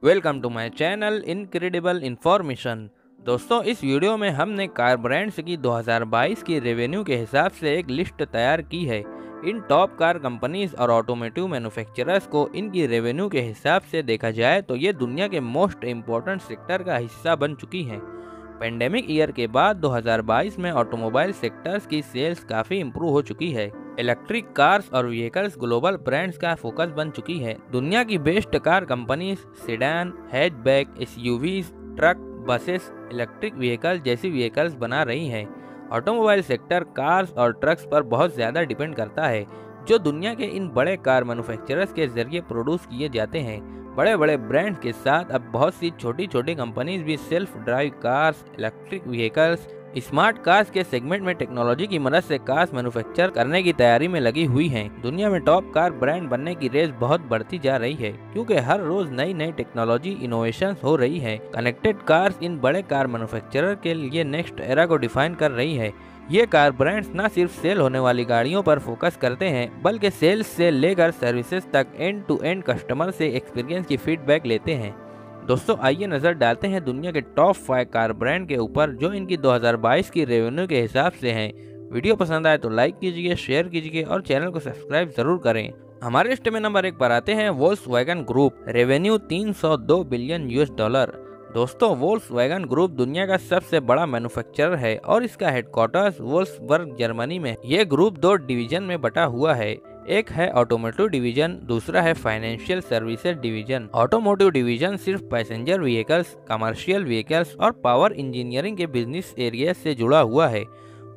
Welcome to my channel incredible information. दोस्तों, इस video में हमने कार ब्रांड्स की 2022 की रेवेन्यू के हिसाब से एक लिस्ट तैयार की है। इन टॉप कार कंपनीज और ऑटोमोटिव मैन्युफैक्चरर्स को इनकी रेवेन्यू के हिसाब से देखा जाए तो ये दुनिया के मोस्ट इम्पोर्टेंट सेक्टर का हिस्सा बन चुकी हैं। पेंडेमिक ईयर के बाद 2022 में ऑटोमोबाइल सेक्टर्स की सेल्स काफ़ी इम्प्रूव हो चुकी है। इलेक्ट्रिक कार्स और व्हीकल्स ग्लोबल ब्रांड्स का फोकस बन चुकी है। दुनिया की best car companies sedan, hatchback, SUVs, truck, buses, electric vehicle जैसी व्हीकल्स बना रही हैं। ऑटोमोबाइल सेक्टर कार्स और ट्रक्स पर बहुत ज़्यादा डिपेंड करता है, जो दुनिया के इन बड़े कार मैन्युफैक्चरर्स के जरिए प्रोड्यूस किए जाते हैं। बड़े बड़े ब्रांड्स के साथ अब बहुत सी छोटी छोटी कंपनीज भी self drive cars, electric vehicles, smart cars के सेगमेंट में टेक्नोलॉजी की मदद से कार्स मैन्युफैक्चर करने की तैयारी में लगी हुई हैं। दुनिया में टॉप कार ब्रांड बनने की रेस बहुत बढ़ती जा रही है, क्योंकि हर रोज नई नई टेक्नोलॉजी इनोवेशंस हो रही है। कनेक्टेड कार्स इन बड़े कार मैन्युफैक्चरर के लिए नेक्स्ट एरा को डिफाइन कर रही है। ये कार ब्रांड्स न सिर्फ सेल होने वाली गाड़ियों पर फोकस करते हैं, बल्कि सेल्स से लेकर सर्विसेज तक एंड टू एंड कस्टमर से एक्सपीरियंस की फीडबैक लेते हैं। दोस्तों, आइए नजर डालते हैं दुनिया के टॉप 5 कार ब्रांड के ऊपर, जो इनकी 2022 की रेवेन्यू के हिसाब से हैं। वीडियो पसंद आए तो लाइक कीजिए, शेयर कीजिए और चैनल को सब्सक्राइब जरूर करें। हमारे लिस्ट में नंबर 1 पर आते हैं वोल्क्सवैगन ग्रुप। Revenue $302 billion. दोस्तों, वोल्क्सवैगन ग्रुप दुनिया का सबसे बड़ा मैन्युफैक्चरर है और इसका हेडक्वार्टर्स वोल्फ्सबर्ग, जर्मनी में। यह ग्रुप 2 डिवीजन में बटा हुआ है। एक है ऑटोमोटिव डिवीजन, दूसरा है financial services division. Automotive division सिर्फ पैसेंजर व्हीकल्स, कमर्शियल व्हीकल्स और पावर इंजीनियरिंग के बिजनेस एरिया से जुड़ा हुआ है।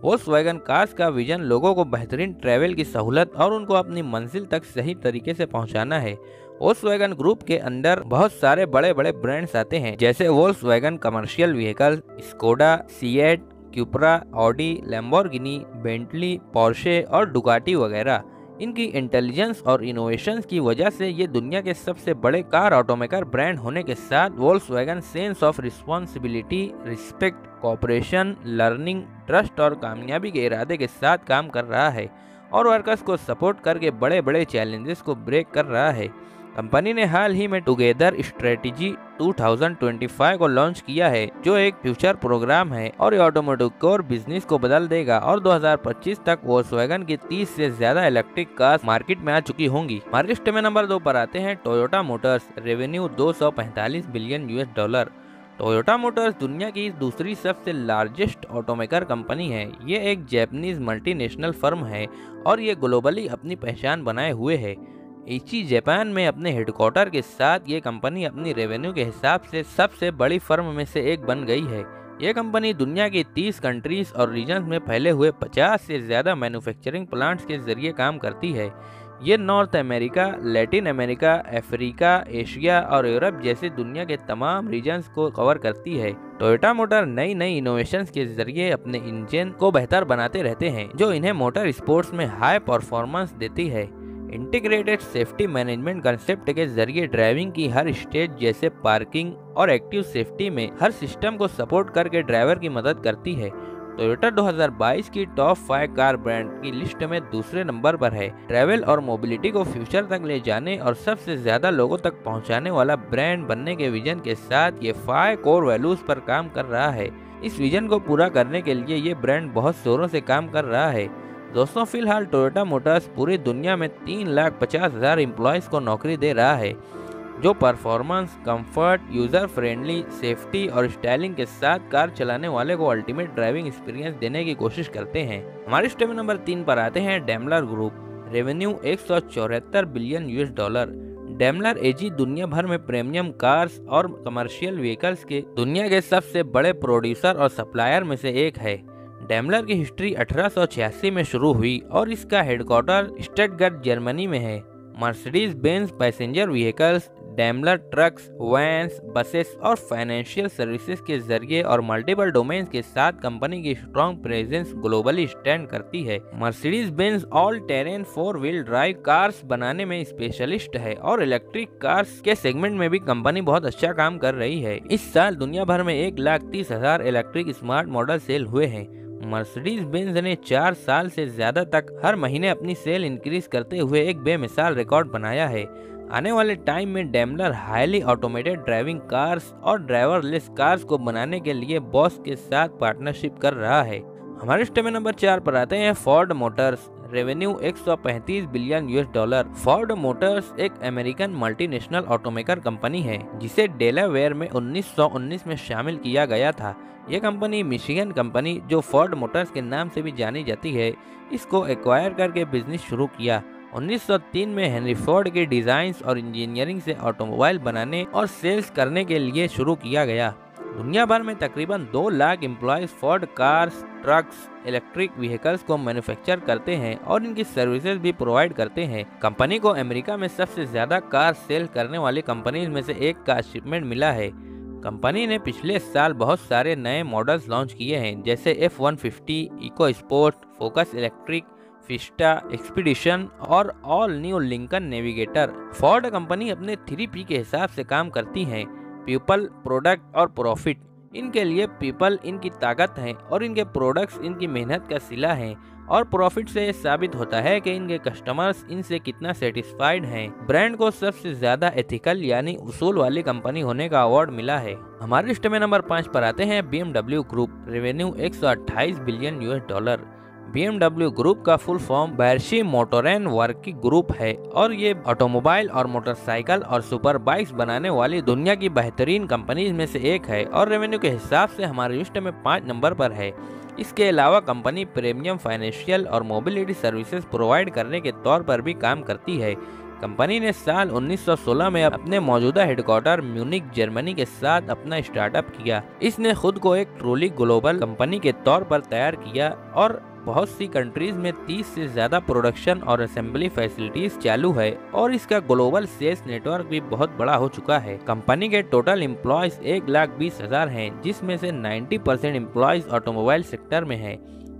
वोल्क्सवैगन कार्स का विजन लोगों को बेहतरीन ट्रैवल की सहूलत और उनको अपनी मंजिल तक सही तरीके से पहुंचाना है। वोल्क्सवैगन ग्रुप के अंदर बहुत सारे बड़े बड़े ब्रांड्स आते हैं, जैसे Volkswagen commercial vehicle, Skoda, Seat, Cupra, Audi, Lamborghini, Bentley, Porsche और डुकाटी वगैरह। इनकी इंटेलिजेंस और इनोवेशंस की वजह से ये दुनिया के सबसे बड़े कार ऑटोमेकर ब्रांड होने के साथ Volkswagen sense of responsibility, respect, cooperation, learning, trust और कामयाबी के इरादे के साथ काम कर रहा है और वर्कर्स को सपोर्ट करके बड़े बड़े चैलेंजेस को ब्रेक कर रहा है। कंपनी ने हाल ही में टुगेदर स्ट्रेटेजी 2025 को लॉन्च किया है, जो एक फ्यूचर प्रोग्राम है और ये ऑटोमोटिव कोर बिजनेस को बदल देगा और 2025 तक वोल्क्सवैगन की 30 से ज्यादा इलेक्ट्रिक कार्स मार्केट में आ चुकी होंगी। हमारे लिस्ट में नंबर 2 पर आते हैं Toyota Motors. Revenue $245 billion. Toyota Motors दुनिया की दूसरी सबसे लार्जेस्ट ऑटोमेकर कंपनी है। ये एक जापानीज मल्टीनेशनल फर्म है और ये ग्लोबली अपनी पहचान बनाए हुए है। इची जापान में अपने हेडक्वार्टर के साथ ये कंपनी अपनी रेवेन्यू के हिसाब से सबसे बड़ी फर्म में से एक बन गई है। ये कंपनी दुनिया की 30 कंट्रीज और रीजन्स में फैले हुए 50 से ज़्यादा मैन्युफैक्चरिंग प्लांट्स के जरिए काम करती है। ये north America, Latin America, Africa, Asia और यूरोप जैसे दुनिया के तमाम रीजन्स को कवर करती है। टोयोटा मोटर नई नई इनोवेशंस के जरिए अपने इंजन को बेहतर बनाते रहते हैं, जो इन्हें मोटर स्पोर्ट्स में हाई परफॉर्मेंस देती है। इंटीग्रेटेड सेफ्टी मैनेजमेंट कंसेप्ट के जरिए ड्राइविंग की हर स्टेज, जैसे पार्किंग और एक्टिव सेफ्टी में हर सिस्टम को सपोर्ट करके ड्राइवर की मदद करती है। टोयोटा 2022 की टॉप 5 कार ब्रांड की लिस्ट में दूसरे नंबर पर है। ट्रैवल और मोबिलिटी को फ्यूचर तक ले जाने और सबसे ज्यादा लोगों तक पहुंचाने वाला ब्रांड बनने के विजन के साथ ये 5 कोर वैल्यूज पर काम कर रहा है। इस विजन को पूरा करने के लिए ये ब्रांड बहुत जोरों से काम कर रहा है। दोस्तों, फिलहाल टोयोटा मोटर्स पूरी दुनिया में 3,50,000 एम्प्लॉयज़ को नौकरी दे रहा है, जो performance, comfort, user friendly, safety और स्टाइलिंग के साथ कार चलाने वाले को अल्टीमेट ड्राइविंग एक्सपीरियंस देने की कोशिश करते हैं। हमारे लिस्ट में नंबर 3 पर आते हैं Daimler group. Revenue $174 billion. Daimler AG दुनिया भर में प्रीमियम कार्स और कमर्शियल व्हीकल्स के दुनिया के सबसे बड़े प्रोड्यूसर और सप्लायर में से एक है। डेमलर की हिस्ट्री 1886 में शुरू हुई और इसका हेडक्वार्टर स्टटगर्ट, जर्मनी में है। Mercedes Benz passenger vehicles, Daimler trucks, vans, buses और फाइनेंशियल सर्विसेज के जरिए और मल्टीपल डोमेन्स के साथ कंपनी की स्ट्रॉन्ग प्रेजेंस ग्लोबली स्टैंड करती है। Mercedes Benz all terrain 4 wheel drive cars बनाने में स्पेशलिस्ट है और इलेक्ट्रिक कार्स के सेगमेंट में भी कंपनी बहुत अच्छा काम कर रही है। इस साल दुनिया भर में 1,30,000 इलेक्ट्रिक स्मार्ट मॉडल सेल हुए हैं। मर्सिडीज बेंज ने 4 साल से ज्यादा तक हर महीने अपनी सेल इंक्रीज करते हुए एक बेमिसाल रिकॉर्ड बनाया है। आने वाले टाइम में Daimler highly automated driving cars और ड्राइवरलेस कार्स को बनाने के लिए बॉश के साथ पार्टनरशिप कर रहा है। हमारे लिस्ट में नंबर 4 पर आते हैं Ford Motors. Revenue 135 billion $। Ford Motors एक अमेरिकन मल्टीनेशनल ऑटोमेकर कंपनी है जिसे डेलावेयर में 1919 में शामिल किया गया था। यह कंपनी मिशिगन कंपनी, जो फोर्ड मोटर्स के नाम से भी जानी जाती है, इसको एक्वायर करके बिजनेस शुरू किया। 1903 में हेनरी फोर्ड के डिजाइन्स और इंजीनियरिंग से ऑटोमोबाइल बनाने और सेल्स करने के लिए शुरू किया गया। दुनिया भर में तकरीबन 2 lakh employees Ford cars, trucks, electric vehicles को मैन्युफैक्चर करते हैं और इनकी सर्विसेज भी प्रोवाइड करते हैं। कंपनी को अमेरिका में सबसे ज्यादा कार सेल करने वाली कंपनीज में से एक का अचीवमेंट मिला है। कंपनी ने पिछले साल बहुत सारे नए मॉडल्स लॉन्च किए हैं, जैसे F-150, EcoSport, Focus Electric, Fiesta, Expedition और all new Lincoln Navigator. Ford company अपने 3P के हिसाब से काम करती है: पीपल, प्रोडक्ट और प्रॉफिट। इनके लिए पीपल इनकी ताकत है और इनके प्रोडक्ट्स इनकी मेहनत का सिला है, और प्रॉफिट से साबित होता है कि इनके कस्टमर्स इनसे कितना सेटिस्फाइड हैं। ब्रांड को सबसे ज्यादा एथिकल यानी उसूल वाली कंपनी होने का अवार्ड मिला है। हमारे लिस्ट में नंबर 5 पर आते हैं BMW group. Revenue 128 billion $। BMW group का फुल फॉर्म बर्शी मोटोरेन वर्की ग्रुप है और ये ऑटोमोबाइल और मोटरसाइकिल और सुपर बाइक्स बनाने वाली दुनिया की बेहतरीन कंपनीज में से एक है और रेवेन्यू के हिसाब से हमारे लिस्ट में 5 नंबर पर है। इसके अलावा कंपनी प्रीमियम फाइनेंशियल और मोबिलिटी सर्विसेज प्रोवाइड करने के तौर पर भी काम करती है। कंपनी ने साल 1916 में अपने मौजूदा हेडक्वार्टर म्यूनिक, जर्मनी के साथ अपना स्टार्टअप किया। इसने खुद को एक ट्रूली ग्लोबल कंपनी के तौर पर तैयार किया और बहुत सी कंट्रीज में 30 से ज्यादा प्रोडक्शन और असेंबली फैसिलिटीज चालू है और इसका ग्लोबल सेल्स नेटवर्क भी बहुत बड़ा हो चुका है। कंपनी के टोटल एम्प्लॉयज 1,20,000 हैं, जिसमें से 90% एम्प्लॉयज ऑटोमोबाइल सेक्टर में है।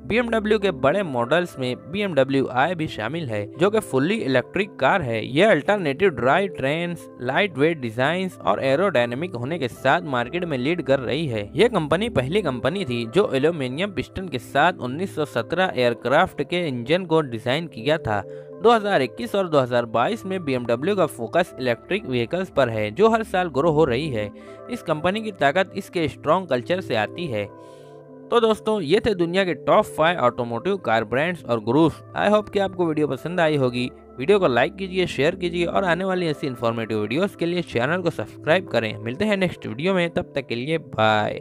BMW के बड़े मॉडल्स में BMW i भी शामिल है, जो कि फुल्ली इलेक्ट्रिक कार है। यह alternative drive trains, light weight design और एरोडायनेमिक होने के साथ मार्केट में लीड कर रही है। यह कंपनी पहली कंपनी थी जो एल्यूमीनियम पिस्टन के साथ 1917 एयरक्राफ्ट के इंजन को डिजाइन किया था। 2021 और 2022 में BMW का फोकस इलेक्ट्रिक व्हीकल्स पर है, जो हर साल ग्रो हो रही है। इस कंपनी की ताकत इसके स्ट्रॉन्ग कल्चर से आती है। तो दोस्तों, ये थे दुनिया के टॉप 5 ऑटोमोटिव कार ब्रांड्स और ग्रुप्स। आई होप कि आपको वीडियो पसंद आई होगी। वीडियो को लाइक कीजिए, शेयर कीजिए और आने वाली ऐसी इन्फॉर्मेटिव वीडियोस के लिए चैनल को सब्सक्राइब करें। मिलते हैं नेक्स्ट वीडियो में, तब तक के लिए बाय।